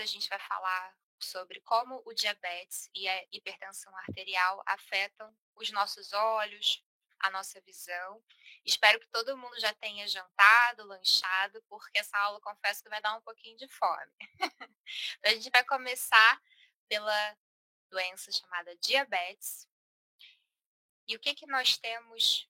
a gente vai falar sobre como o diabetes e a hipertensão arterial afetam os nossos olhos, a nossa visão. Espero que todo mundo já tenha jantado, lanchado, porque essa aula confesso que vai dar um pouquinho de fome. Então, a gente vai começar pela doença chamada diabetes. E o que que nós temos,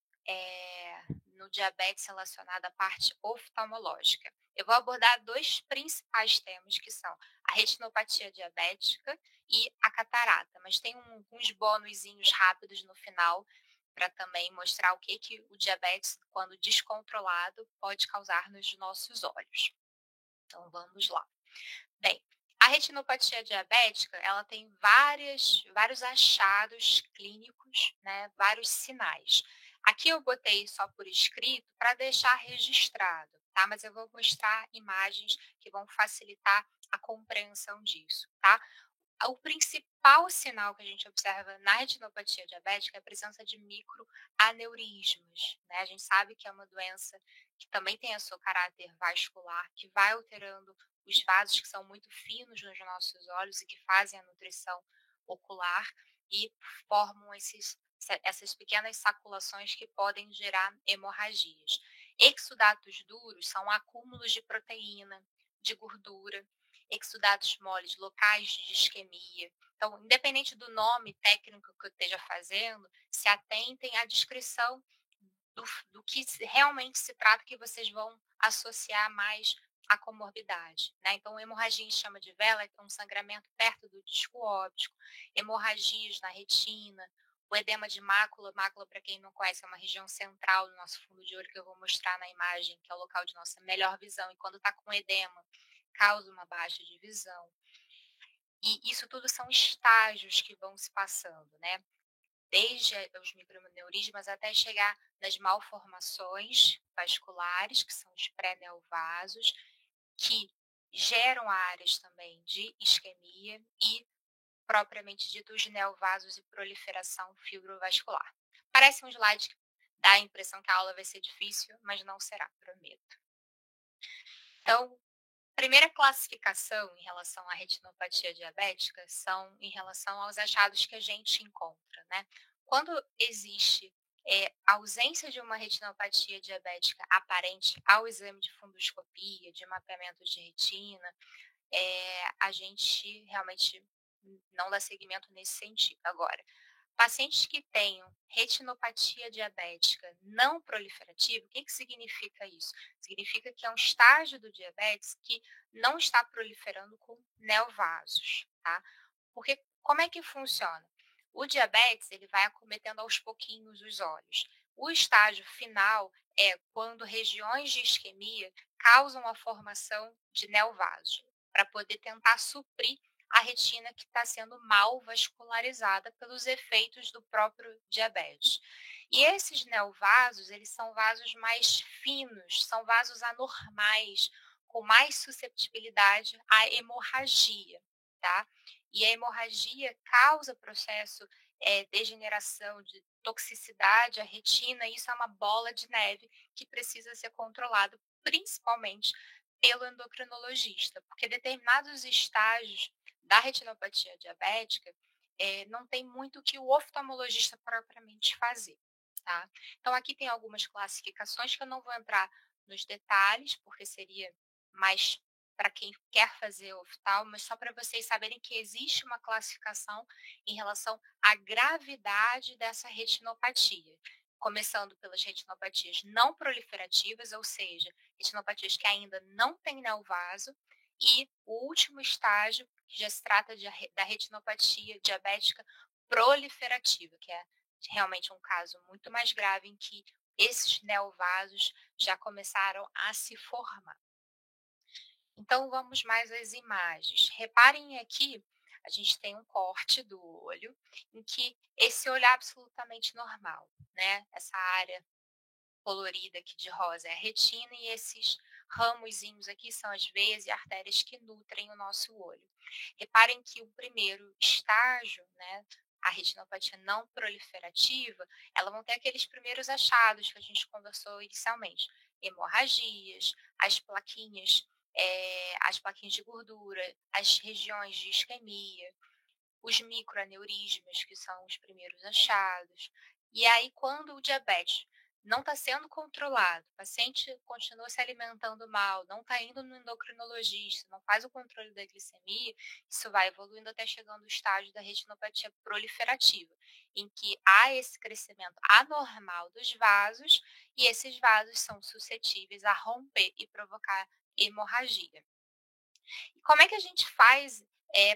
no diabetes relacionado à parte oftalmológica? Eu vou abordar 2 principais temas que são a retinopatia diabética e a catarata, mas tem uns bonuzinhos rápidos no final para também mostrar o que que o diabetes, quando descontrolado, pode causar nos nossos olhos. Então vamos lá. Bem, a retinopatia diabética, ela tem vários achados clínicos, né, vários sinais. Aqui eu botei só por escrito para deixar registrado, tá? Mas eu vou mostrar imagens que vão facilitar a compreensão disso, tá? O principal sinal que a gente observa na retinopatia diabética é a presença de microaneurismas, né? A gente sabe que é uma doença que também tem o seu caráter vascular, que vai alterando os vasos que são muito finos nos nossos olhos e que fazem a nutrição ocular e formam essas pequenas saculações que podem gerar hemorragias. Exudatos duros são acúmulos de proteína, de gordura, exudatos moles, locais de isquemia. Então, independente do nome técnico que eu esteja fazendo, se atentem à descrição do que realmente se trata, que vocês vão associar mais à comorbidade, né? Então, hemorragia em chama de vela é um sangramento perto do disco óptico, hemorragias na retina, o edema de mácula. Mácula, para quem não conhece, é uma região central do nosso fundo de olho que eu vou mostrar na imagem, que é o local de nossa melhor visão. E quando está com edema, causa uma baixa de visão. E isso tudo são estágios que vão se passando, né? Desde os microneurismas até chegar nas malformações vasculares, que são os pré-neovasos, que geram áreas também de isquemia e, propriamente dito, os neovasos e proliferação fibrovascular. Parece um slide que dá a impressão que a aula vai ser difícil, mas não será, prometo. Então, primeira classificação em relação à retinopatia diabética são em relação aos achados que a gente encontra, né? Quando existe ausência de uma retinopatia diabética aparente ao exame de fundoscopia, de mapeamento de retina, a gente realmente não dá seguimento nesse sentido. Agora, pacientes que tenham retinopatia diabética não proliferativa, o que que significa isso? Significa que é um estágio do diabetes que não está proliferando com neovasos, tá? Porque como é que funciona? O diabetes, ele vai acometendo aos pouquinhos os olhos. O estágio final é quando regiões de isquemia causam a formação de neovasos, para poder tentar suprir a retina que está sendo mal vascularizada pelos efeitos do próprio diabetes. E esses neovasos, eles são vasos mais finos, são vasos anormais, com mais susceptibilidade à hemorragia, tá? E a hemorragia causa processo degeneração, de toxicidade à retina, e isso é uma bola de neve que precisa ser controlado, principalmente pelo endocrinologista, porque determinados estágios da retinopatia diabética não tem muito o que o oftalmologista propriamente fazer, tá? Então, aqui tem algumas classificações que eu não vou entrar nos detalhes, porque seria mais para quem quer fazer oftalmo, mas só para vocês saberem que existe uma classificação em relação à gravidade dessa retinopatia, começando pelas retinopatias não proliferativas, ou seja, retinopatias que ainda não têm neovaso, e o último estágio, que já se trata da retinopatia diabética proliferativa, que é realmente um caso muito mais grave em que esses neovasos já começaram a se formar. Então, vamos mais às imagens. Reparem aqui, a gente tem um corte do olho, em que esse olho é absolutamente normal, né? Essa área colorida aqui de rosa é a retina, e esses ramozinhos aqui são as veias e artérias que nutrem o nosso olho. Reparem que o primeiro estágio, né, a retinopatia não proliferativa, ela vão ter aqueles primeiros achados que a gente conversou inicialmente, hemorragias, as plaquinhas as plaquinhas de gordura, as regiões de isquemia, os microaneurismas, que são os primeiros achados. E aí, quando o diabetes não está sendo controlado, o paciente continua se alimentando mal, não está indo no endocrinologista, não faz o controle da glicemia, isso vai evoluindo até chegando ao estágio da retinopatia proliferativa, em que há esse crescimento anormal dos vasos e esses vasos são suscetíveis a romper e provocar hemorragia. E como é que a gente faz,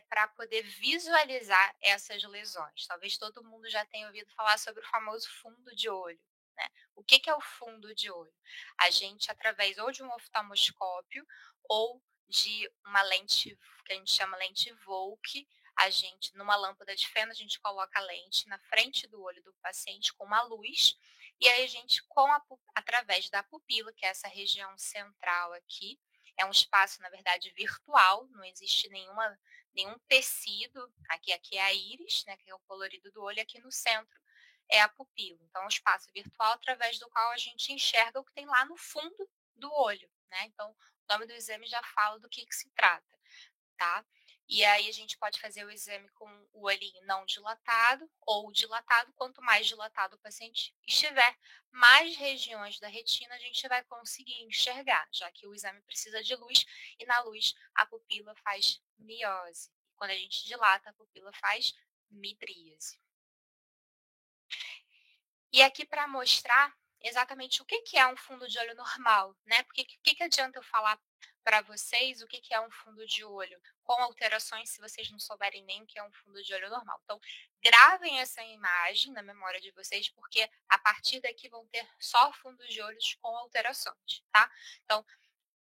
para poder visualizar essas lesões? Talvez todo mundo já tenha ouvido falar sobre o famoso fundo de olho, né. O que que é o fundo de olho? A gente, através ou de um oftalmoscópio ou de uma lente que a gente chama lente Volk, a gente numa lâmpada de fenda, a gente coloca a lente na frente do olho do paciente com uma luz, e aí a gente com a pu através da pupila, que é essa região central aqui, é um espaço, na verdade, virtual, não existe nenhum tecido. Aqui é a íris, né, que é o colorido do olho, e aqui no centro é a pupila. Então, é um espaço virtual através do qual a gente enxerga o que tem lá no fundo do olho, né? Então, o nome do exame já fala do que se trata, tá? E aí a gente pode fazer o exame com o olhinho não dilatado ou dilatado. Quanto mais dilatado o paciente estiver, mais regiões da retina a gente vai conseguir enxergar, já que o exame precisa de luz e na luz a pupila faz miose. Quando a gente dilata, a pupila faz midríase. E aqui para mostrar exatamente o que que é um fundo de olho normal, né, porque o que que adianta eu falar para vocês o que que é um fundo de olho, com alterações se vocês não souberem nem o que é um fundo de olho normal. Então, gravem essa imagem na memória de vocês, porque a partir daqui vão ter só fundos de olhos com alterações, tá. Então,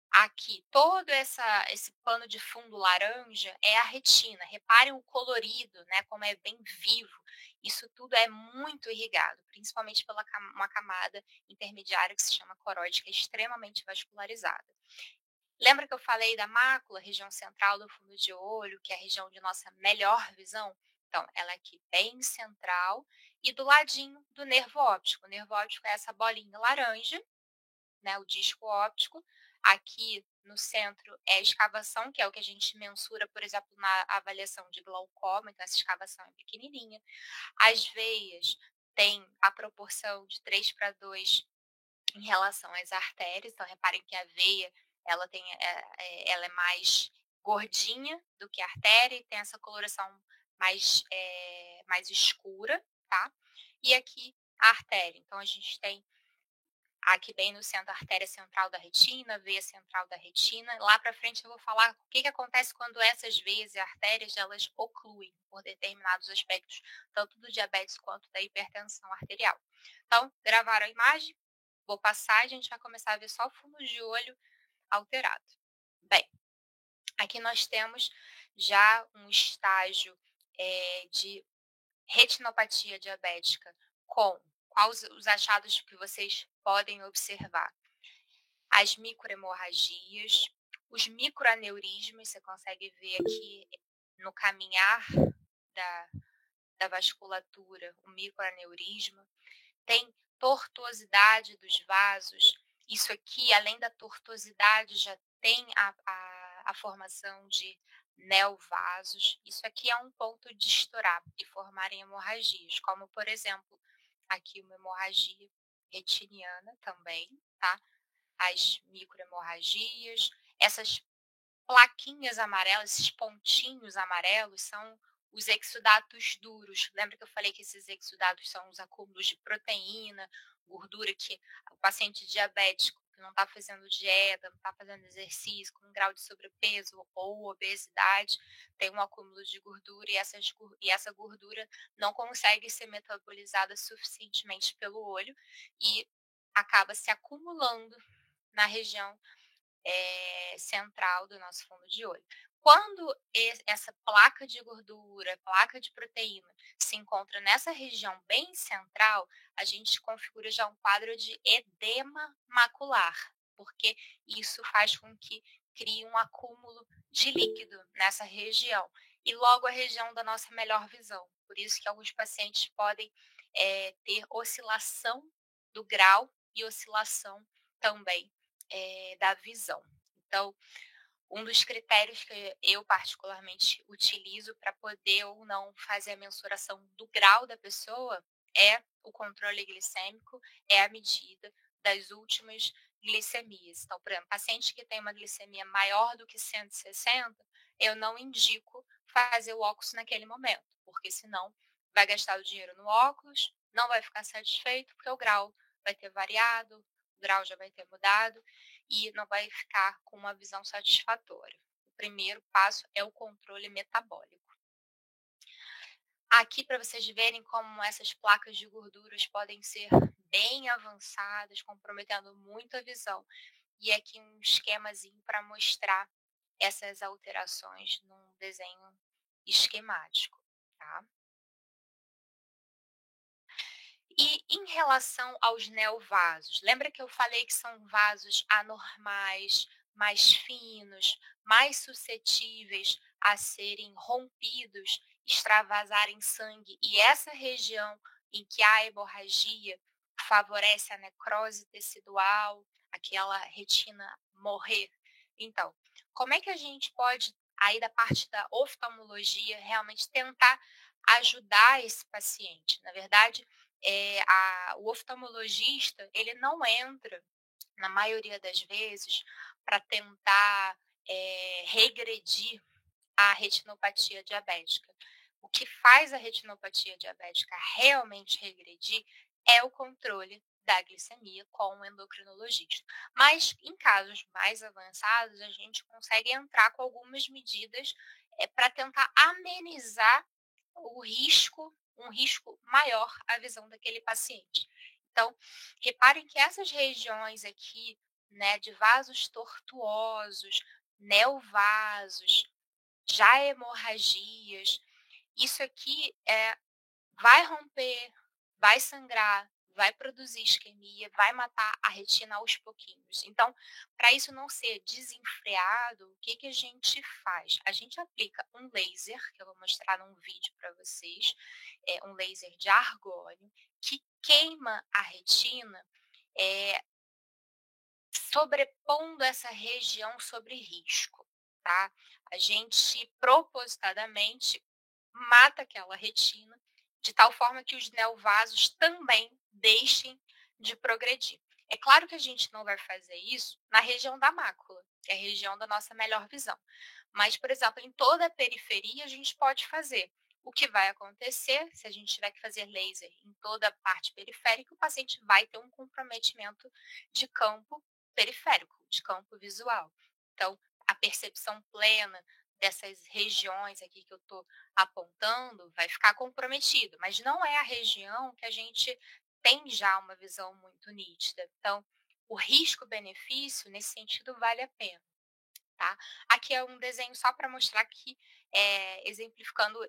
aqui, todo esse pano de fundo laranja é a retina. Reparem o colorido, né, como é bem vivo. Isso tudo é muito irrigado, principalmente pela uma camada intermediária que se chama coroide, que é extremamente vascularizada. Lembra que eu falei da mácula, região central do fundo de olho, que é a região de nossa melhor visão? Então, ela é aqui bem central e do ladinho do nervo óptico. O nervo óptico é essa bolinha laranja, né, o disco óptico. Aqui no centro é a escavação, que é o que a gente mensura, por exemplo, na avaliação de glaucoma, então essa escavação é pequenininha. As veias têm a proporção de 3:2 em relação às artérias, então reparem que a veia ela é mais gordinha do que a artéria e tem essa coloração mais escura, tá? E aqui a artéria, então a gente tem aqui bem no centro, a artéria central da retina, veia central da retina. Lá para frente eu vou falar o que que acontece quando essas veias e artérias elas ocluem por determinados aspectos, tanto do diabetes quanto da hipertensão arterial. Então, gravaram a imagem? Vou passar e a gente vai começar a ver só o fundo de olho alterado. Bem, aqui nós temos já um estágio de retinopatia diabética com quais os achados que vocês podem observar? As microhemorragias, os microaneurismas, você consegue ver aqui no caminhar da, da vasculatura, o microaneurisma. Tem tortuosidade dos vasos. Isso aqui, além da tortuosidade, já tem a formação de neovasos. Isso aqui é um ponto de estourar e formarem hemorragias, como, por exemplo, aqui uma hemorragia retiniana também, tá? As microhemorragias, essas plaquinhas amarelas, esses pontinhos amarelos são os exudatos duros. Lembra que eu falei que esses exudatos são os acúmulos de proteína, gordura que o paciente diabético que não está fazendo dieta, não está fazendo exercício, com um grau de sobrepeso ou obesidade, tem um acúmulo de gordura e essa gordura não consegue ser metabolizada suficientemente pelo olho e acaba se acumulando na região central do nosso fundo de olho. Quando essa placa de gordura, placa de proteína, se encontra nessa região bem central, a gente configura já um quadro de edema macular, porque isso faz com que crie um acúmulo de líquido nessa região. E logo a região da nossa melhor visão. Por isso que alguns pacientes podem ter oscilação do grau e oscilação também da visão. Então, Um dos critérios que eu particularmente utilizo para poder ou não fazer a mensuração do grau da pessoa é o controle glicêmico, é a medida das últimas glicemias. Então, por exemplo, paciente que tem uma glicemia maior do que 160, eu não indico fazer o óculos naquele momento, porque senão vai gastar o dinheiro no óculos, não vai ficar satisfeito, porque o grau vai ter variado, o grau já vai ter mudado e não vai ficar com uma visão satisfatória. O primeiro passo é o controle metabólico. Aqui, para vocês verem como essas placas de gorduras podem ser bem avançadas, comprometendo muito a visão. E aqui um esquemazinho para mostrar essas alterações num desenho esquemático, tá? E em relação aos neovasos, lembra que eu falei que são vasos anormais, mais finos, mais suscetíveis a serem rompidos, extravasarem sangue, e essa região em que há hemorragia favorece a necrose tecidual, aquela retina morrer. Então, como é que a gente pode, aí da parte da oftalmologia, realmente tentar ajudar esse paciente? Na verdade, o oftalmologista ele não entra, na maioria das vezes, para tentar regredir a retinopatia diabética. O que faz a retinopatia diabética realmente regredir é o controle da glicemia com o endocrinologista. Mas em casos mais avançados, a gente consegue entrar com algumas medidas para tentar amenizar o risco, um risco maior à visão daquele paciente. Então, reparem que essas regiões aqui, né, de vasos tortuosos, neovasos, já hemorragias, isso aqui vai romper, vai sangrar, vai produzir isquemia, vai matar a retina aos pouquinhos. Então, para isso não ser desenfreado, o que, que a gente faz? A gente aplica um laser, que eu vou mostrar num vídeo para vocês, um laser de argônio, que queima a retina, é, sobrepondo essa região sobre risco, tá? A gente propositadamente mata aquela retina de tal forma que os neovasos também deixem de progredir. É claro que a gente não vai fazer isso na região da mácula, que é a região da nossa melhor visão. Mas, por exemplo, em toda a periferia a gente pode fazer. O que vai acontecer, se a gente tiver que fazer laser em toda a parte periférica, o paciente vai ter um comprometimento de campo periférico, de campo visual. Então, a percepção plena dessas regiões aqui que eu estou apontando vai ficar comprometido, mas não é a região que a gente tem já uma visão muito nítida. Então, o risco-benefício, nesse sentido, vale a pena. Tá? Aqui é um desenho só para mostrar que, exemplificando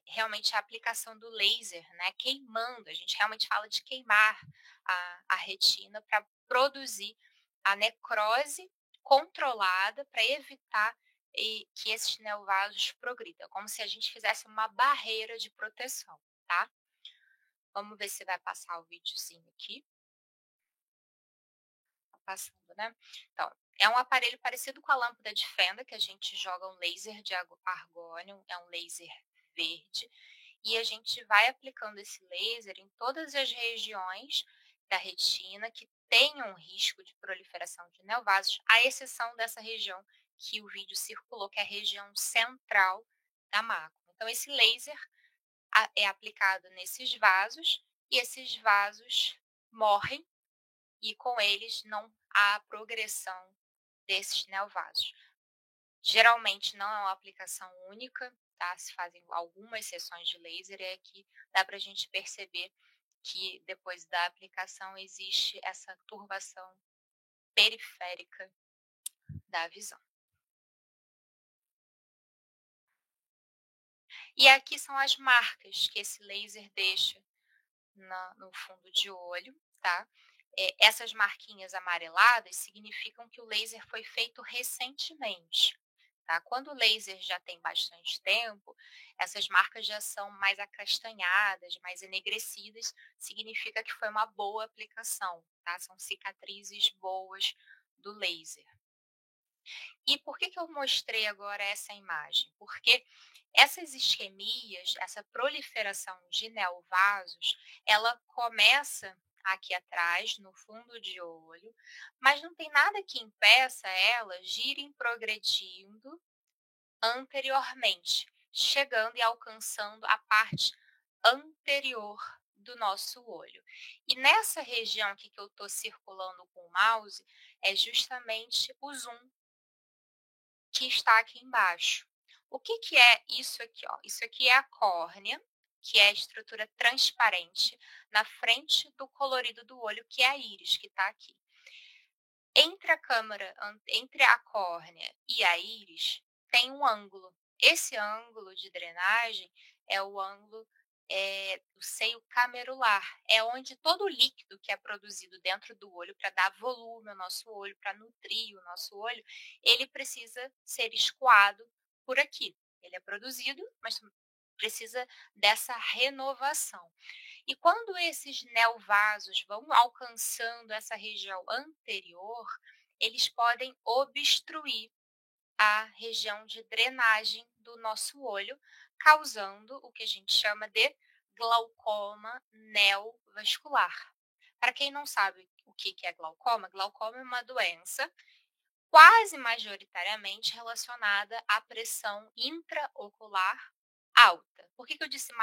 realmente a aplicação do laser, né, queimando, a gente realmente fala de queimar a retina para produzir a necrose controlada para evitar que esses neovasos progridam, como se a gente fizesse uma barreira de proteção, tá? Vamos ver se vai passar o videozinho aqui. Tá passando, né? Então, é um aparelho parecido com a lâmpada de fenda, que a gente joga um laser de argônio, é um laser verde, e a gente vai aplicando esse laser em todas as regiões da retina que tenham risco de proliferação de neovasos, à exceção dessa região que o vídeo circulou, que é a região central da mácula. Então, esse laser é aplicado nesses vasos, e esses vasos morrem e com eles não há progressão desses neovasos. Geralmente não é uma aplicação única, tá? Se fazem algumas sessões de laser e aqui dá para a gente perceber que depois da aplicação existe essa turbação periférica da visão. E aqui são as marcas que esse laser deixa no fundo de olho, tá? Essas marquinhas amareladas significam que o laser foi feito recentemente. Tá? Quando o laser já tem bastante tempo, essas marcas já são mais acastanhadas, mais enegrecidas, significa que foi uma boa aplicação, tá? São cicatrizes boas do laser. E por que que eu mostrei agora essa imagem? Porque essas isquemias, essa proliferação de neovasos, ela começa aqui atrás, no fundo de olho, mas não tem nada que impeça elas de irem progredindo anteriormente, chegando e alcançando a parte anterior do nosso olho. E nessa região aqui que eu estou circulando com o mouse, é justamente o zoom que está aqui embaixo. O que que é isso aqui, ó? Isso aqui é a córnea, que é a estrutura transparente na frente do colorido do olho, que é a íris, que está aqui. Entre a córnea e a íris, tem um ângulo. Esse ângulo de drenagem é o ângulo do seio camerular. É onde todo o líquido que é produzido dentro do olho para dar volume ao nosso olho, para nutrir o nosso olho, ele precisa ser escoado por aqui. Ele é produzido, mas precisa dessa renovação. E quando esses neovasos vão alcançando essa região anterior, eles podem obstruir a região de drenagem do nosso olho, causando o que a gente chama de glaucoma neovascular. Para quem não sabe o que é glaucoma, glaucoma é uma doença quase majoritariamente relacionada à pressão intraocular alta. Por que que eu disse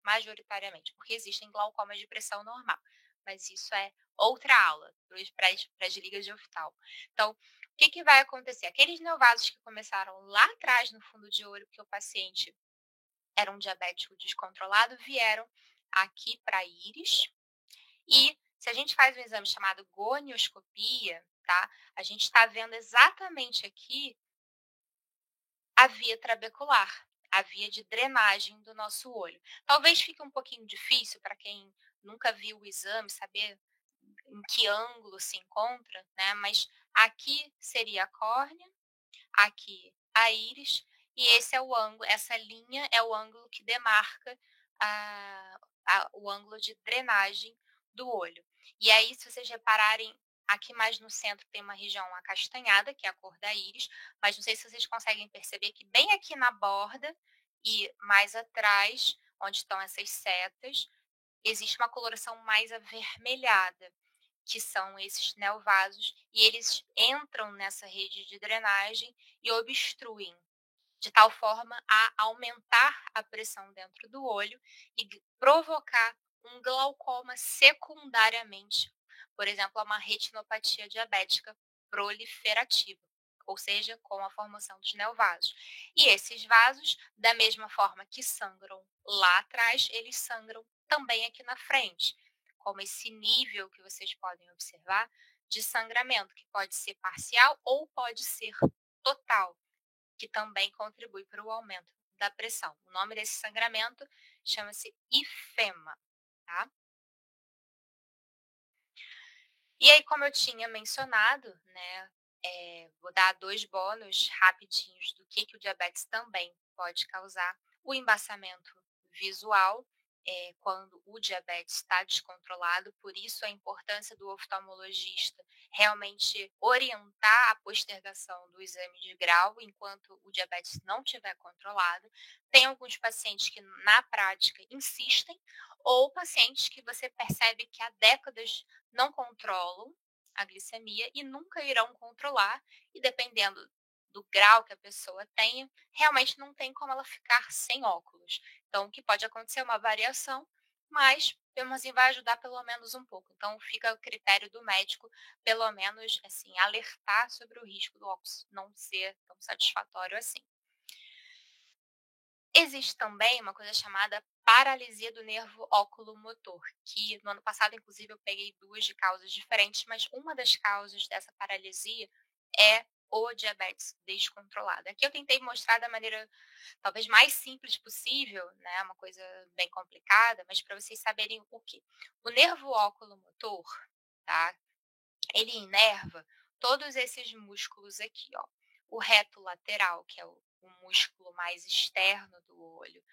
majoritariamente? Porque existem glaucomas de pressão normal, mas isso é outra aula para as ligas de oftalmo. Então, o que que vai acontecer? Aqueles neovasos que começaram lá atrás no fundo de olho, porque o paciente era um diabético descontrolado, vieram aqui para a íris, e se a gente faz um exame chamado gonioscopia, tá? A gente está vendo exatamente aqui a via trabecular, a via de drenagem do nosso olho. Talvez fique um pouquinho difícil para quem nunca viu o exame saber em que ângulo se encontra, né? Mas aqui seria a córnea, aqui a íris, e esse é o ângulo, essa linha é o ângulo que demarca o ângulo de drenagem do olho. E aí, se vocês repararem, aqui mais no centro tem uma região acastanhada, que é a cor da íris, mas não sei se vocês conseguem perceber que bem aqui na borda e mais atrás, onde estão essas setas, existe uma coloração mais avermelhada, que são esses neovasos, e eles entram nessa rede de drenagem e obstruem, de tal forma a aumentar a pressão dentro do olho e provocar um glaucoma secundariamente, por exemplo, a uma retinopatia diabética proliferativa, ou seja, com a formação dos neovasos. E esses vasos, da mesma forma que sangram lá atrás, eles sangram também aqui na frente, como esse nível que vocês podem observar de sangramento, que pode ser parcial ou pode ser total, que também contribui para o aumento da pressão. O nome desse sangramento chama-se ifema, tá? E aí, como eu tinha mencionado, né, vou dar 2 bônus rapidinhos do que o diabetes também pode causar. O embaçamento visual, quando o diabetes está descontrolado, por isso a importância do oftalmologista realmente orientar a postergação do exame de grau enquanto o diabetes não estiver controlado. Tem alguns pacientes que na prática insistem, ou pacientes que você percebe que há décadas não controlam a glicemia e nunca irão controlar, e dependendo do grau que a pessoa tenha, realmente não tem como ela ficar sem óculos. Então, o que pode acontecer é uma variação, mas mesmo assim vai ajudar pelo menos um pouco. Então, fica a critério do médico, pelo menos, assim, alertar sobre o risco do óculos não ser tão satisfatório assim. Existe também uma coisa chamada paralisia do nervo oculomotor, que no ano passado, inclusive, eu peguei 2 de causas diferentes, mas uma das causas dessa paralisia é o diabetes descontrolado. Aqui eu tentei mostrar da maneira talvez mais simples possível, né, uma coisa bem complicada, mas para vocês saberem o quê. O nervo oculomotor, tá, ele inerva todos esses músculos aqui, ó. O reto lateral, que é o músculo mais externo do olho,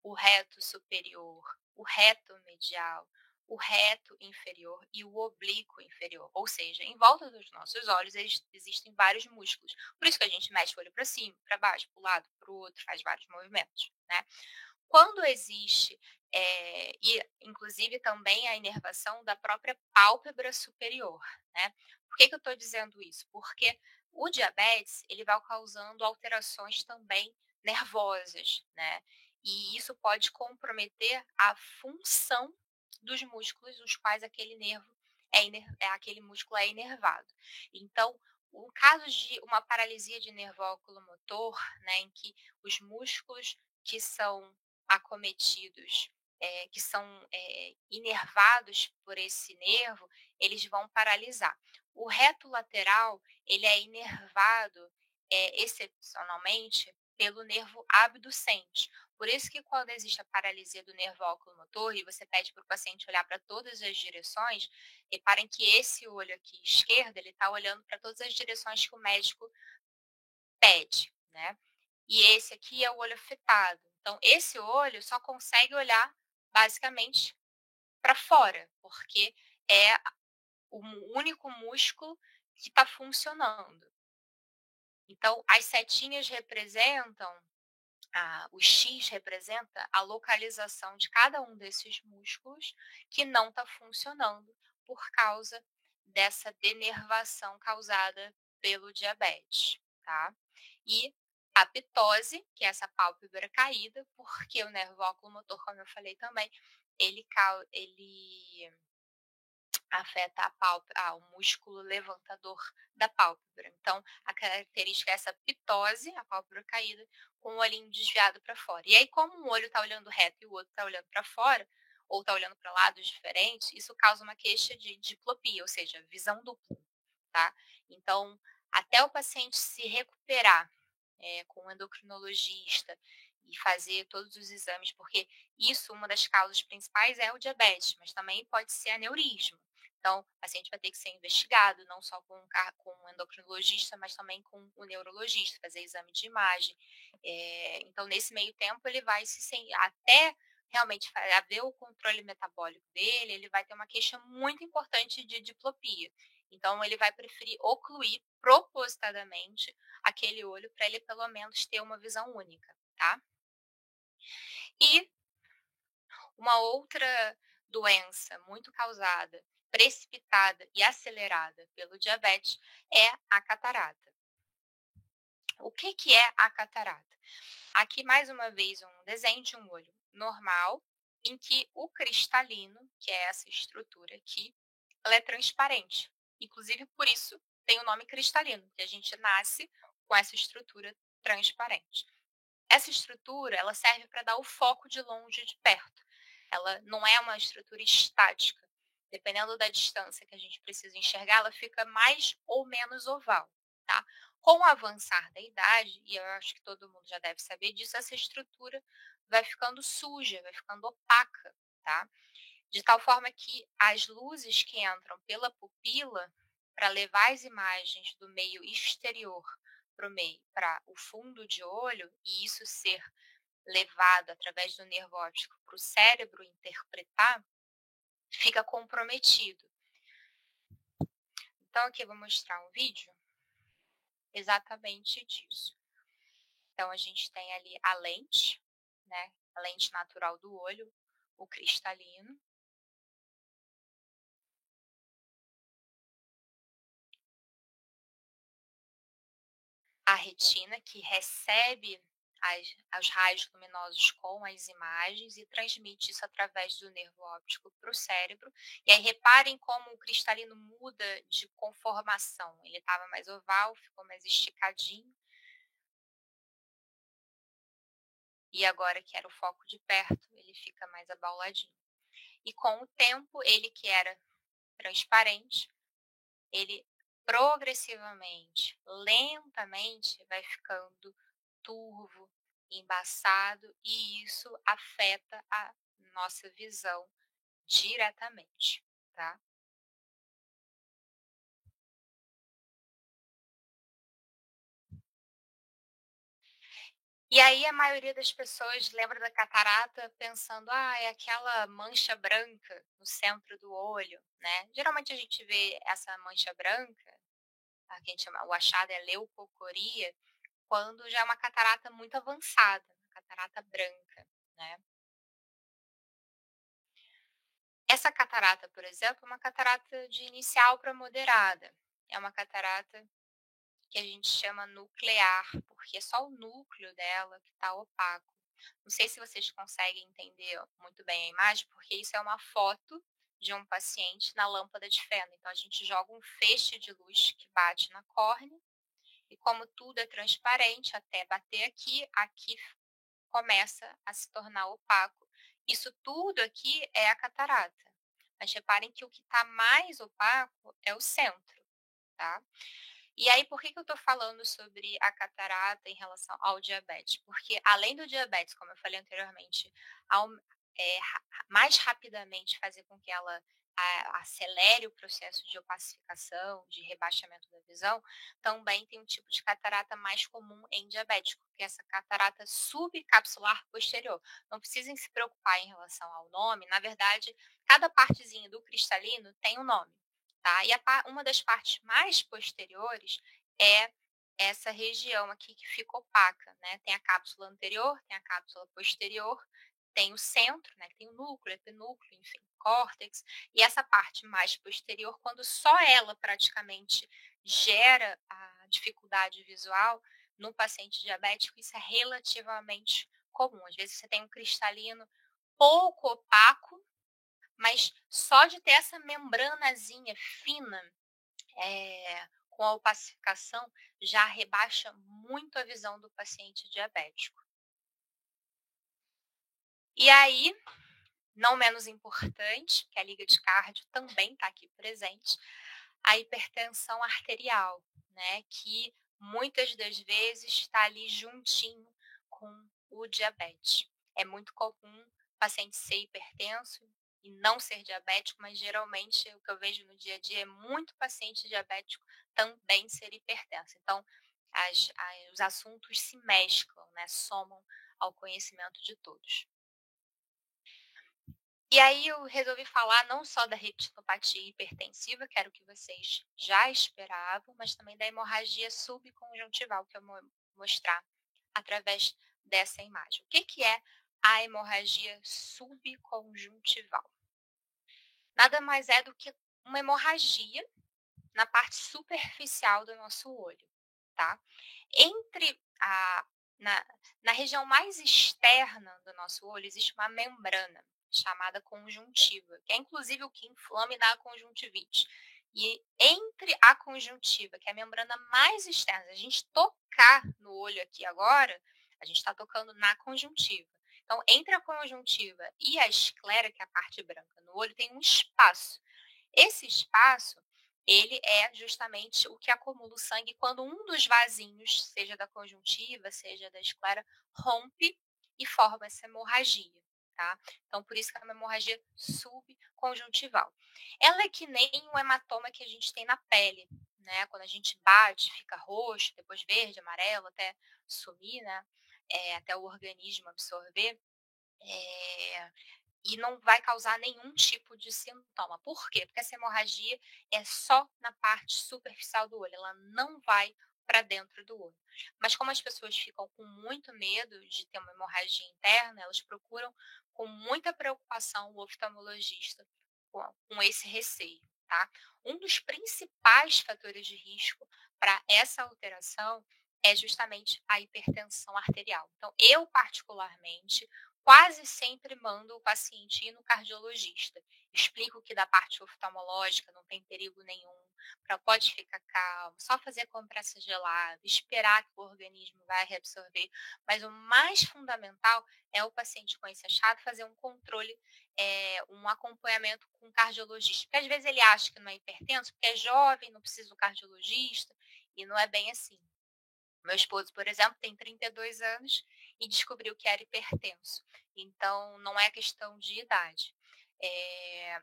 o reto superior, o reto medial, o reto inferior e o oblíquo inferior, ou seja, em volta dos nossos olhos existem vários músculos. Por isso que a gente mexe o olho para cima, para baixo, para o lado, para o outro, faz vários movimentos, né? Quando existe, e inclusive também a inervação da própria pálpebra superior, né. Por que que eu estou dizendo isso? Porque o diabetes, ele vai causando alterações também nervosas, né, e isso pode comprometer a função dos músculos os quais aquele nervo aquele músculo é inervado. Então, o caso de uma paralisia de nervo oculomotor, né, em que os músculos que são acometidos, que são, inervados por esse nervo, eles vão paralisar. O reto lateral, ele é inervado, excepcionalmente, pelo nervo abducente. Por isso que quando existe a paralisia do nervo oculomotor e você pede para o paciente olhar para todas as direções, reparem que esse olho aqui esquerdo, ele está olhando para todas as direções que o médico pede, né. E esse aqui é o olho afetado. Então, esse olho só consegue olhar basicamente para fora, porque é o único músculo que está funcionando. Então, as setinhas representam, o X representa a localização de cada um desses músculos que não está funcionando por causa dessa denervação causada pelo diabetes, tá? E a ptose, que é essa pálpebra caída, porque o nervo oculomotor, como eu falei também, ele afeta o músculo levantador da pálpebra. Então, a característica é essa ptose, a pálpebra caída, com o olhinho desviado para fora. E aí, como um olho está olhando reto e o outro está olhando para fora, ou está olhando para lados diferentes, isso causa uma queixa de diplopia, ou seja, visão dupla, tá? Então, até o paciente se recuperar com um endocrinologista e fazer todos os exames, porque isso, uma das causas principais é o diabetes, mas também pode ser aneurisma. Então, o paciente vai ter que ser investigado, não só com um endocrinologista, mas também com o neurologista, fazer exame de imagem. Então, nesse meio tempo, ele vai até realmente haver o controle metabólico dele, ele vai ter uma queixa muito importante de diplopia. Então, ele vai preferir ocluir propositadamente aquele olho para ele pelo menos ter uma visão única, tá? E uma outra doença muito causada, precipitada e acelerada pelo diabetes é a catarata. O que que é a catarata? Aqui mais uma vez um desenho de um olho normal, em que o cristalino, que é essa estrutura aqui, ela é transparente. Inclusive por isso tem o nome cristalino, que a gente nasce com essa estrutura transparente. Essa estrutura, ela serve para dar o foco de longe e de perto. Ela não é uma estrutura estática. Dependendo da distância que a gente precisa enxergar, ela fica mais ou menos oval, tá? Com o avançar da idade, e eu acho que todo mundo já deve saber disso, essa estrutura vai ficando suja, vai ficando opaca, tá? De tal forma que as luzes que entram pela pupila para levar as imagens do meio exterior para o fundo de olho, e isso ser levado através do nervo óptico para o cérebro interpretar, fica comprometido. Então, aqui eu vou mostrar um vídeo exatamente disso. Então, a gente tem ali a lente, né? A lente natural do olho, o cristalino. A retina, que recebe os raios luminosos com as imagens e transmite isso através do nervo óptico para o cérebro. E aí reparem como o cristalino muda de conformação. Ele estava mais oval, ficou mais esticadinho. E agora que era o foco de perto, ele fica mais abauladinho. E com o tempo, ele que era transparente, ele progressivamente, lentamente, vai ficando turvo, embaçado, e isso afeta a nossa visão diretamente, tá? E aí a maioria das pessoas lembra da catarata pensando: "Ah, é aquela mancha branca no centro do olho", né. Geralmente a gente vê essa mancha branca, a que a gente chama o achado é leucocoria, quando já é uma catarata muito avançada, uma catarata branca, né. Essa catarata, por exemplo, é uma catarata de inicial para moderada. É uma catarata que a gente chama nuclear, porque é só o núcleo dela que está opaco. Não sei se vocês conseguem entender muito bem a imagem, porque isso é uma foto de um paciente na lâmpada de fenda. Então a gente joga um feixe de luz que bate na córnea e como tudo é transparente até bater aqui, aqui começa a se tornar opaco. Isso tudo aqui é a catarata. Mas reparem que o que está mais opaco é o centro, tá? E aí, por que que eu estou falando sobre a catarata em relação ao diabetes? Porque além do diabetes, como eu falei anteriormente, ao, mais rapidamente fazer com que ela acelere o processo de opacificação, de rebaixamento da visão, também tem um tipo de catarata mais comum em diabético, que é essa catarata subcapsular posterior. Não precisem se preocupar em relação ao nome, na verdade, cada partezinha do cristalino tem um nome. Tá? E uma das partes mais posteriores é essa região aqui que fica opaca, né? Tem a cápsula anterior, tem a cápsula posterior, tem o centro, né? Que tem o núcleo, epinúcleo, enfim, córtex. E essa parte mais posterior, quando só ela praticamente gera a dificuldade visual no paciente diabético, isso é relativamente comum. Às vezes você tem um cristalino pouco opaco, mas só de ter essa membranazinha fina, com a opacificação, já rebaixa muito a visão do paciente diabético. E aí, não menos importante, que a liga de cardio também está aqui presente, a hipertensão arterial, né, que muitas das vezes está ali juntinho com o diabetes. É muito comum o paciente ser hipertenso e não ser diabético, mas geralmente o que eu vejo no dia a dia é muito paciente diabético também ser hipertenso. Então, os assuntos se mesclam, né, somam ao conhecimento de todos. E aí eu resolvi falar não só da retinopatia hipertensiva, que era o que vocês já esperavam, mas também da hemorragia subconjuntival, que eu vou mostrar através dessa imagem. O que que é a hemorragia subconjuntival? Nada mais é do que uma hemorragia na parte superficial do nosso olho, tá? Entre a na na região mais externa do nosso olho existe uma membrana chamada conjuntiva, que é inclusive o que inflama e dá a conjuntivite. E entre a conjuntiva, que é a membrana mais externa, se a gente tocar no olho aqui agora, a gente está tocando na conjuntiva. Então, entre a conjuntiva e a esclera, que é a parte branca no olho, tem um espaço. Esse espaço, ele é justamente o que acumula o sangue quando um dos vasinhos, seja da conjuntiva, seja da esclera, rompe e forma essa hemorragia, tá? Então, por isso que é uma hemorragia subconjuntival. Ela é que nem o hematoma que a gente tem na pele, né? Quando a gente bate, fica roxo, depois verde, amarelo, até sumir, né? Até o organismo absorver. É, e não vai causar nenhum tipo de sintoma. Por quê? Porque essa hemorragia é só na parte superficial do olho, ela não vai para dentro do olho. Mas como as pessoas ficam com muito medo de ter uma hemorragia interna, elas procuram com muita preocupação o oftalmologista com esse receio, tá? Um dos principais fatores de risco para essa alteração é justamente a hipertensão arterial. Então, eu particularmente quase sempre mando o paciente ir no cardiologista. Explico que da parte oftalmológica não tem perigo nenhum, pode ficar calmo, só fazer compressa gelada, esperar que o organismo vai reabsorver. Mas o mais fundamental é o paciente com esse achado fazer um controle, um acompanhamento com o cardiologista. Porque às vezes ele acha que não é hipertenso, porque é jovem, não precisa do cardiologista, e não é bem assim. Meu esposo, por exemplo, tem 32 anos e descobriu que era hipertenso. Então, não é questão de idade.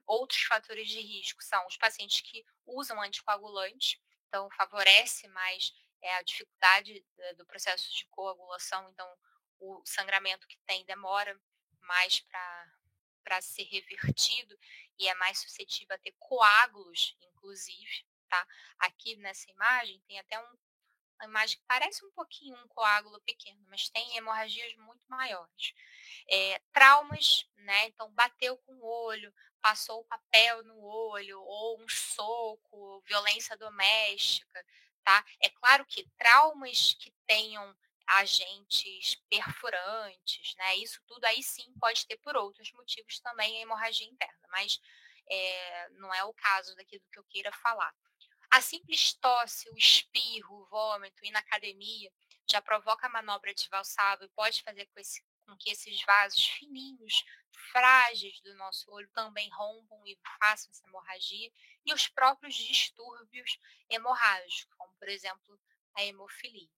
Outros fatores de risco são os pacientes que usam anticoagulantes, então favorece mais a dificuldade do processo de coagulação. Então, o sangramento que tem demora mais para ser revertido e é mais suscetível a ter coágulos, inclusive, tá? Aqui nessa imagem tem até uma imagem que parece um pouquinho um coágulo pequeno, mas tem hemorragias muito maiores. Traumas, né? Então bateu com o olho, passou o papel no olho, ou um soco, violência doméstica, tá? É claro que traumas que tenham agentes perfurantes, né? Isso tudo aí sim pode ter por outros motivos também a hemorragia interna, mas não é o caso daqui do que eu queira falar. A simples tosse, o espirro, o vômito, ir na academia, já provoca manobra de Valsalva e pode fazer com que esses vasos fininhos, frágeis do nosso olho também rompam e façam essa hemorragia, e os próprios distúrbios hemorrágicos, como por exemplo a hemofilia.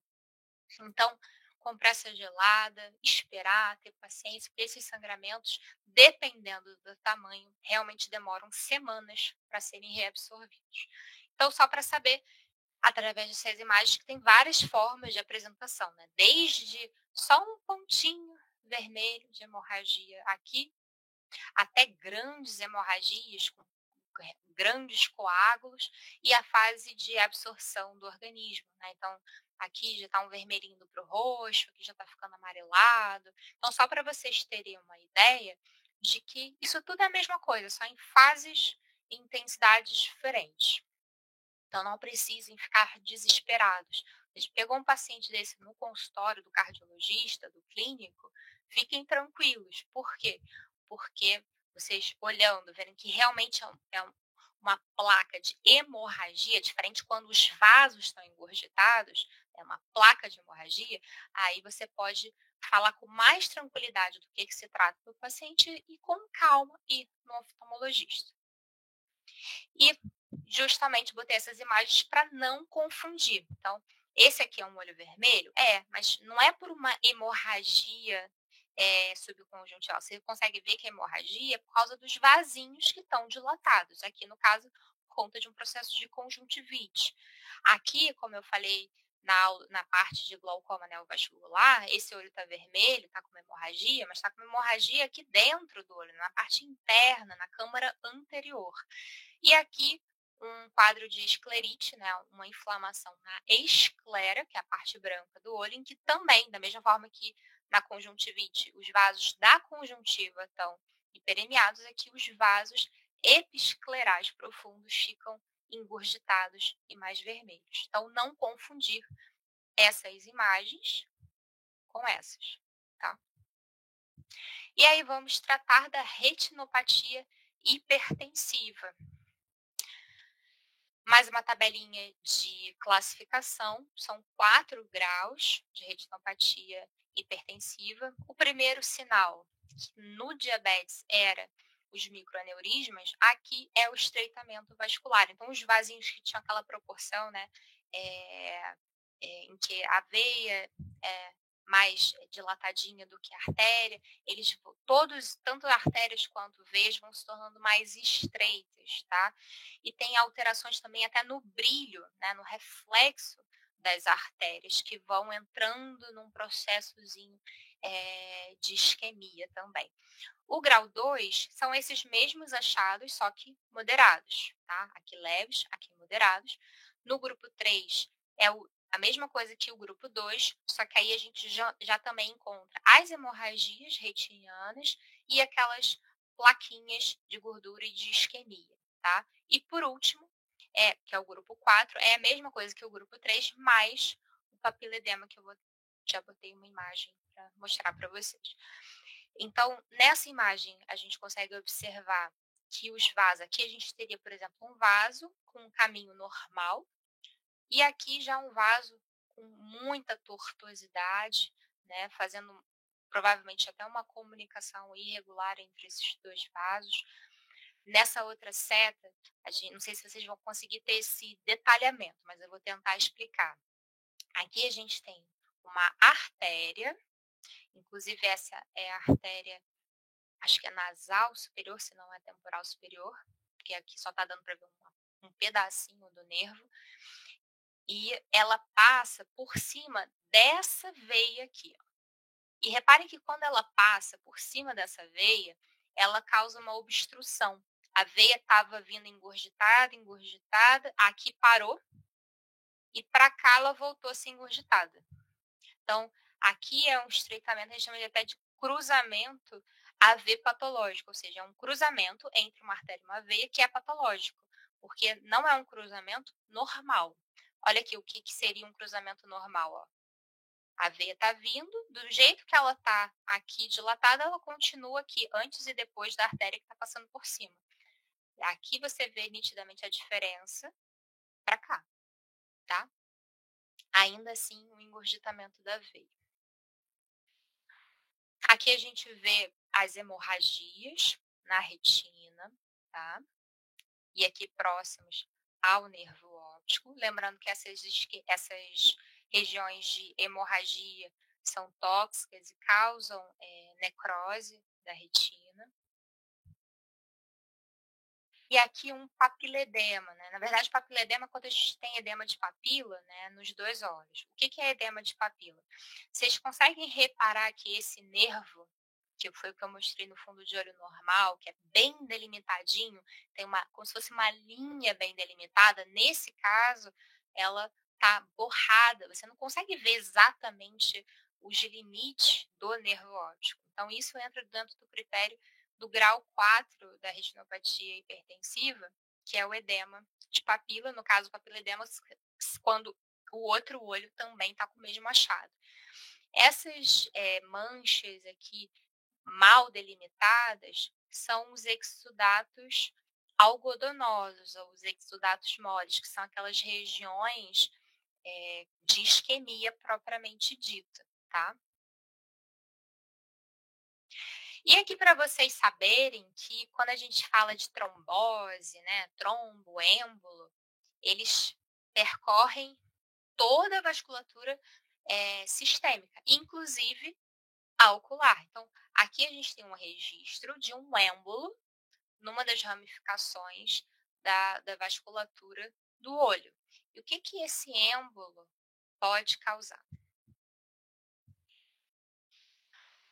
Então, compressa gelada, esperar, ter paciência, porque esses sangramentos, dependendo do tamanho, realmente demoram semanas para serem reabsorvidos. Então, só para saber, através dessas imagens, que tem várias formas de apresentação, né? Desde só um pontinho vermelho de hemorragia aqui, até grandes hemorragias com grandes coágulos e a fase de absorção do organismo, né? Então, aqui já está um vermelhinho para o roxo, aqui já está ficando amarelado. Então, só para vocês terem uma ideia de que isso tudo é a mesma coisa, só em fases e intensidades diferentes. Então, não precisem ficar desesperados. A gente pegou um paciente desse no consultório do cardiologista, do clínico, fiquem tranquilos. Por quê? Porque vocês olhando, vendo que realmente uma placa de hemorragia, diferente quando os vasos estão engurgitados, é uma placa de hemorragia, aí você pode falar com mais tranquilidade do que se trata do paciente e com calma ir no oftalmologista. E justamente botei essas imagens para não confundir. Então, esse aqui é um olho vermelho? Mas não é por uma hemorragia subconjuntival. Você consegue ver que a hemorragia é por causa dos vasinhos que estão dilatados. Aqui, no caso, por conta de um processo de conjuntivite. Aqui, como eu falei na parte de glaucoma neovascular, esse olho está vermelho, está com uma hemorragia, mas está com uma hemorragia aqui dentro do olho, na parte interna, na câmara anterior. E aqui um quadro de esclerite, né, uma inflamação na esclera, que é a parte branca do olho, em que também, da mesma forma que na conjuntivite, os vasos da conjuntiva estão hiperemiados, aqui os vasos episclerais profundos ficam engurgitados e mais vermelhos. Então, não confundir essas imagens com essas, tá? E aí vamos tratar da retinopatia hipertensiva. Mais uma tabelinha de classificação, são 4 graus de retinopatia hipertensiva. O primeiro sinal no diabetes era os microaneurismas, aqui é o estreitamento vascular. Então, os vasinhos que tinham aquela proporção, né, em que a veia é mais dilatadinha do que a artéria, eles todos, tanto artérias quanto veias, vão se tornando mais estreitas, tá? E tem alterações também até no brilho, né, no reflexo das artérias, que vão entrando num processozinho de isquemia também. O grau 2 são esses mesmos achados, só que moderados, tá? Aqui leves, aqui moderados. No grupo 3 é a mesma coisa que o grupo 2, só que aí a gente já também encontra as hemorragias retinianas e aquelas plaquinhas de gordura e de isquemia, tá? E por último, que é o grupo 4, é a mesma coisa que o grupo 3, mais o papiledema, que já botei uma imagem para mostrar para vocês. Então, nessa imagem, a gente consegue observar que os vasos, aqui a gente teria, por exemplo, um vaso com um caminho normal, e aqui já um vaso com muita tortuosidade, né, fazendo provavelmente até uma comunicação irregular entre esses dois vasos. Nessa outra seta, não sei se vocês vão conseguir ter esse detalhamento, mas eu vou tentar explicar. Aqui a gente tem uma artéria, inclusive essa é a artéria, acho que é nasal superior, se não é temporal superior, porque aqui só está dando para ver um pedacinho do nervo. E ela passa por cima dessa veia aqui, ó. E reparem que quando ela passa por cima dessa veia, ela causa uma obstrução. A veia estava vindo engurgitada, engurgitada, aqui parou e para cá ela voltou a ser engurgitada. Então, aqui é um estreitamento, a gente chama de até de cruzamento AV patológico, ou seja, é um cruzamento entre uma artéria e uma veia que é patológico, porque não é um cruzamento normal. Olha aqui o que seria um cruzamento normal. Ó. A veia está vindo, do jeito que ela está aqui dilatada, ela continua aqui, antes e depois da artéria que está passando por cima. Aqui você vê nitidamente a diferença para cá, tá? Ainda assim, o engurgitamento da veia. Aqui a gente vê as hemorragias na retina, tá? E aqui próximos ao nervo óptico. Lembrando que essas regiões de hemorragia são tóxicas e causam necrose da retina. E aqui um papiledema, né? Na verdade, papiledema é quando a gente tem edema de papila, né, nos dois olhos. O que é edema de papila? Vocês conseguem reparar que esse nervo, que foi o que eu mostrei no fundo de olho normal, que é bem delimitadinho, tem como se fosse uma linha bem delimitada, nesse caso, ela tá borrada, você não consegue ver exatamente os limites do nervo óptico. Então, isso entra dentro do critério do grau 4 da retinopatia hipertensiva, que é o edema de papila, no caso, papiledema, quando o outro olho também está com o mesmo achado. Essas manchas aqui mal delimitadas são os exudatos algodonosos, ou os exudatos moles, que são aquelas regiões de isquemia propriamente dita, tá? E aqui para vocês saberem que quando a gente fala de trombose, né, trombo, êmbolo, eles percorrem toda a vasculatura sistêmica, inclusive a ocular. Então, aqui a gente tem um registro de um êmbolo numa das ramificações da vasculatura do olho. E o que esse êmbolo pode causar?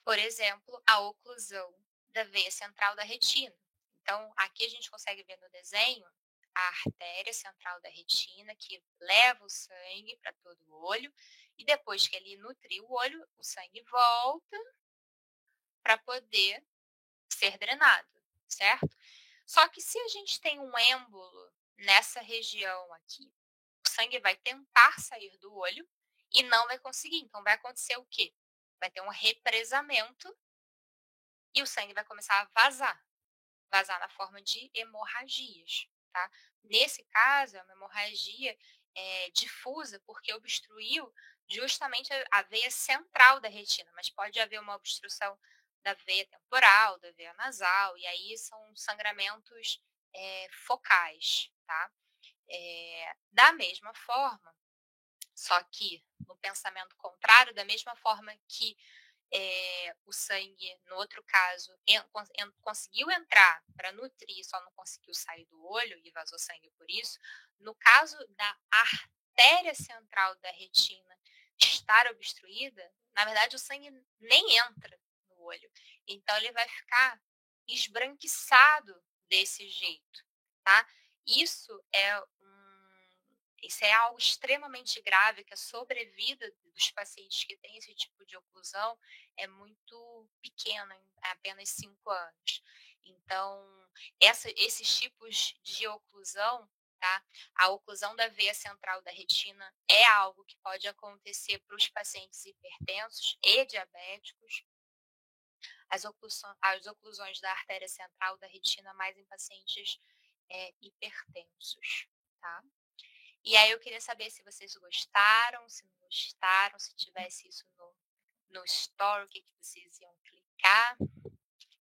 Por exemplo, a oclusão da veia central da retina. Então, aqui a gente consegue ver no desenho a artéria central da retina que leva o sangue para todo o olho e depois que ele nutriu o olho, o sangue volta para poder ser drenado, certo? Só que se a gente tem um êmbolo nessa região aqui, o sangue vai tentar sair do olho e não vai conseguir. Então, vai acontecer o quê? Vai ter um represamento e o sangue vai começar a vazar na forma de hemorragias, tá? Nesse caso, é uma hemorragia difusa, porque obstruiu justamente a veia central da retina, mas pode haver uma obstrução da veia temporal, da veia nasal, e aí são sangramentos focais, tá? Da mesma forma, só que no pensamento contrário, da mesma forma que o sangue, no outro caso, conseguiu entrar para nutrir, só não conseguiu sair do olho e vazou sangue por isso. No caso da artéria central da retina estar obstruída, na verdade o sangue nem entra no olho. Então ele vai ficar esbranquiçado desse jeito, tá? Isso é isso é algo extremamente grave, que a sobrevida dos pacientes que têm esse tipo de oclusão é muito pequena, em apenas 5 anos. Então, esses tipos de oclusão, tá? A oclusão da veia central da retina é algo que pode acontecer para os pacientes hipertensos e diabéticos. As oclusões da artéria central da retina mais em pacientes hipertensos, tá? E aí eu queria saber se vocês gostaram, se não gostaram, se tivesse isso no story, o que vocês iam clicar.